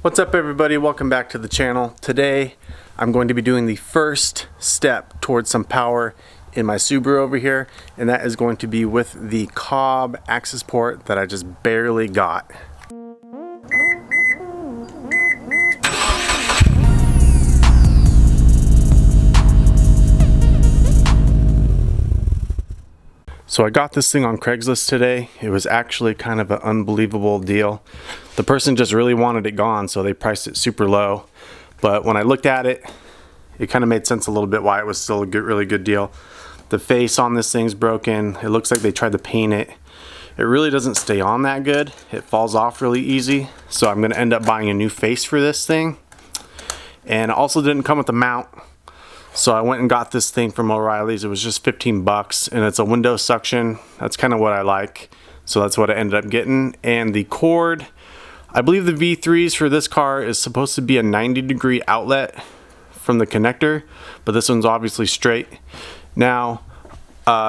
What's up everybody, welcome back to the channel. Today I'm going to be doing the first step towards some power in my Subaru over here, and that is going to be with the Cobb AccessPort that I just barely got. So I got this thing on Craigslist today. It was actually kind of an unbelievable deal. The person just really wanted it gone, so they priced it super low. But when I looked at it, it kind of made sense a little bit why it was still a really good deal. The face on this thing's broken. It looks like they tried to paint it. It really doesn't stay on that good. It falls off really easy. So I'm gonna end up buying a new face for this thing. And it also didn't come with a mount. So I went and got this thing from O'Reilly's. It was just 15 bucks, and it's a window suction. That's kind of what I like. So that's what I ended up getting. And the cord, I believe the V3s for this car is supposed to be a 90-degree outlet from the connector, but this one's obviously straight. Now,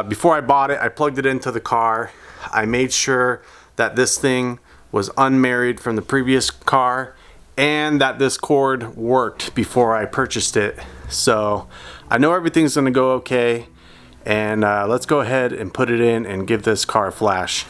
before I bought it, I plugged it into the car. I made sure that this thing was unmarried from the previous car and that this cord worked before I purchased it. So I know everything's gonna go okay, and let's go ahead and put it in and give this car a flash.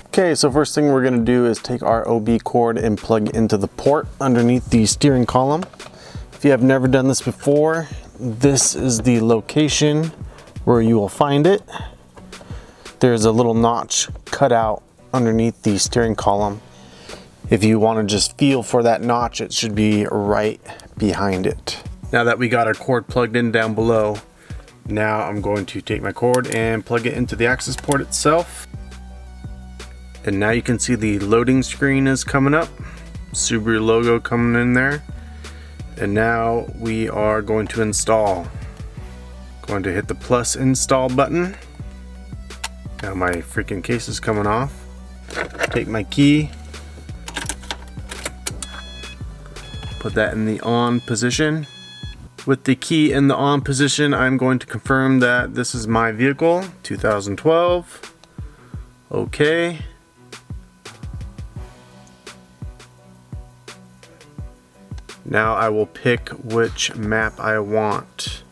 Okay, so first thing we're gonna do is take our OB cord and plug into the port underneath the steering column. If you have never done this before, this is the location where you will find it. There's a little notch cut out underneath the steering column. If you want to just feel for that notch, it should be right behind it. Now that we got our cord plugged in down below, now I'm going to take my cord and plug it into the AccessPort itself. And now you can see the loading screen is coming up. Subaru logo coming in there. And now we are going to install. Going to hit the plus install button. Now my freaking case is coming off. Take my key, put that in the on position. With the key in the on position, I'm going to confirm that this is my vehicle, 2012. Okay. Now I will pick which map I want.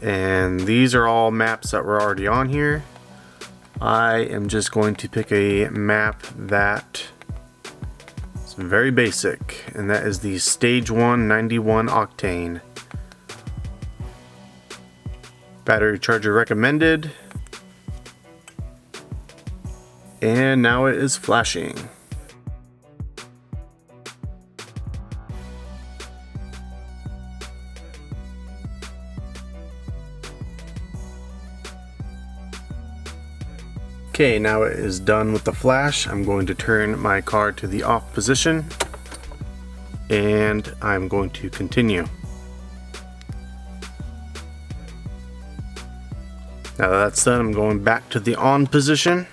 And these are all maps that were already on here. I am just going to pick a map that is very basic, and that is the Stage 1 91 octane. Battery charger recommended. And now it is flashing. Okay, now it is done with the flash. I'm going to turn my car to the off position, and I'm going to continue. Now that that's done, I'm going back to the on position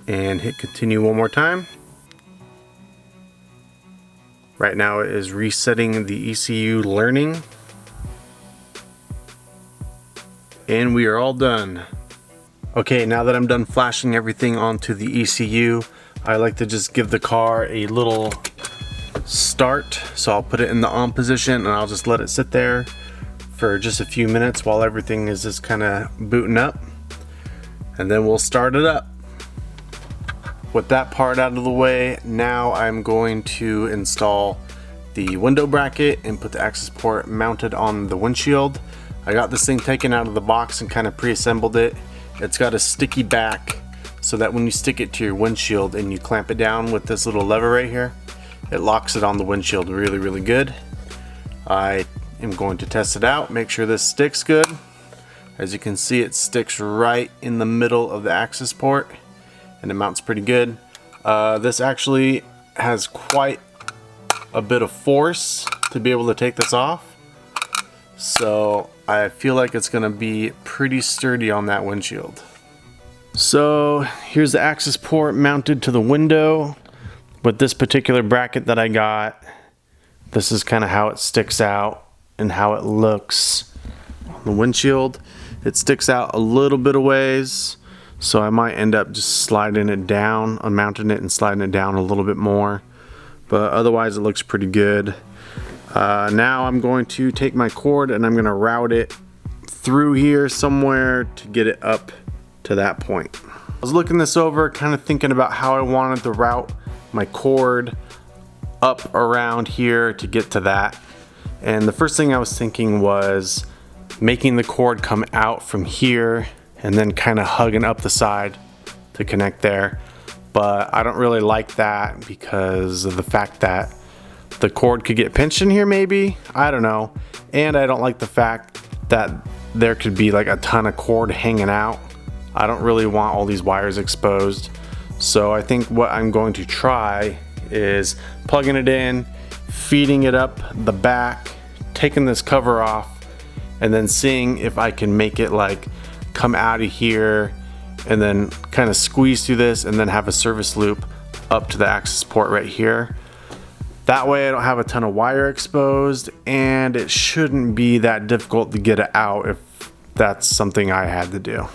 and hit continue one more time. Right now it is resetting the ECU learning, and we are all done. Okay, now that I'm done flashing everything onto the ECU, I like to just give the car a little start. So I'll put it in the on position and I'll just let it sit there for just a few minutes while everything is just kind of booting up. And then we'll start it up. With that part out of the way, now I'm going to install the window bracket and put the AccessPort mounted on the windshield. I got this thing taken out of the box and kind of pre-assembled it. It's got a sticky back so that when you stick it to your windshield and you clamp it down with this little lever right here, it locks it on the windshield really good. I am going to test it out, make sure this sticks good. As you can see, it sticks right in the middle of the AccessPort and it mounts pretty good. This actually has quite a bit of force to be able to take this off. So I feel like it's gonna be pretty sturdy on that windshield. So here's the AccessPort mounted to the window with this particular bracket that I got. This is kind of how it sticks out and how it looks the windshield. It sticks out a little bit of ways, so I might end up just sliding it down, unmounting it and sliding it down a little bit more. But otherwise it looks pretty good. Now I'm going to take my cord and I'm going to route it through here somewhere to get it up to that point. I was looking this over, kind of thinking about how I wanted to route my cord up around here to get to that. And the first thing I was thinking was making the cord come out from here and then kind of hugging up the side to connect there. But I don't really like that because of the fact that the cord could get pinched in here maybe, I don't know. And I don't like the fact that there could be like a ton of cord hanging out. I don't really want all these wires exposed. So I think what I'm going to try is plugging it in, feeding it up the back, taking this cover off, and then seeing if I can make it like come out of here and then kind of squeeze through this and then have a service loop up to the access port right here. That way I don't have a ton of wire exposed, and it shouldn't be that difficult to get it out if that's something I had to do.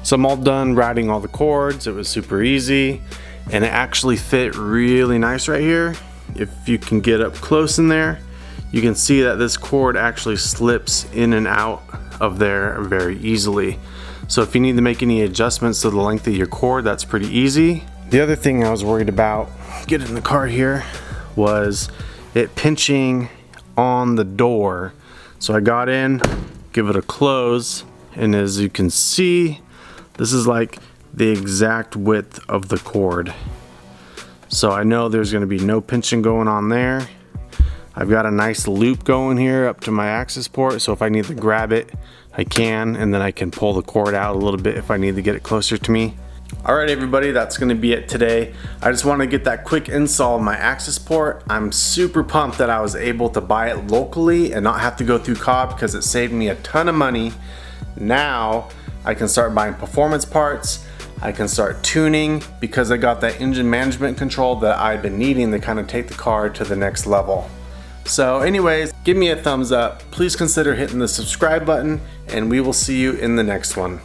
So I'm all done routing all the cords. It was super easy and it actually fit really nice right here. If you can get up close in there, you can see that this cord actually slips in and out of there very easily. So if you need to make any adjustments to the length of your cord, that's pretty easy. The other thing I was worried about getting in the car here was it pinching on the door. So I got in, give it a close, and as you can see, this is like the exact width of the cord. So I know there's gonna be no pinching going on there. I've got a nice loop going here up to my access port, so if I need to grab it, I can, and then I can pull the cord out a little bit if I need to get it closer to me. All right, everybody, that's gonna be it today. I just wanted to get that quick install of my access port. I'm super pumped that I was able to buy it locally and not have to go through Cobb because it saved me a ton of money. Now, I can start buying performance parts. I can start tuning because I got that engine management control that I've been needing to kind of take the car to the next level. So anyways, give me a thumbs up. Please consider hitting the subscribe button and we will see you in the next one.